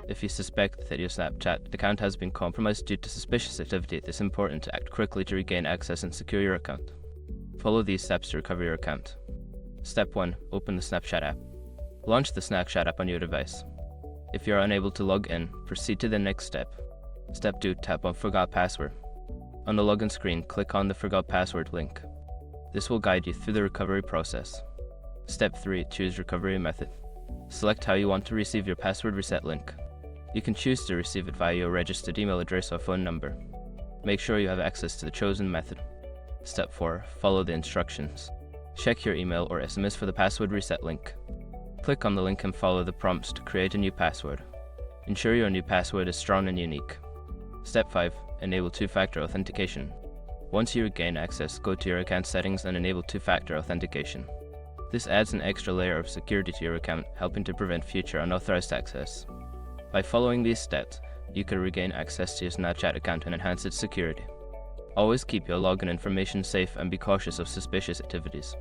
If you suspect that your Snapchat account has been compromised due to suspicious activity, it is important to act quickly to regain access and secure your account. Follow these steps to recover your account. Step 1. Open the Snapchat app. Launch the Snapchat app on your device. If you are unable to log in, proceed to the next step. Step 2. Tap on Forgot Password. On the login screen, click on the Forgot Password link. This will guide you through the recovery process. Step 3. Choose Recovery Method. Select how you want to receive your password reset link. You can choose to receive it via your registered email address or phone number. Make sure you have access to the chosen method. Step 4. Follow the instructions. Check your email or SMS for the password reset link. Click on the link and follow the prompts to create a new password. Ensure your new password is strong and unique. Step 5. Enable two-factor authentication. Once you regain access, go to your account settings and enable two-factor authentication. This adds an extra layer of security to your account, helping to prevent future unauthorized access. By following these steps, you can regain access to your Snapchat account and enhance its security. Always keep your login information safe and be cautious of suspicious activities.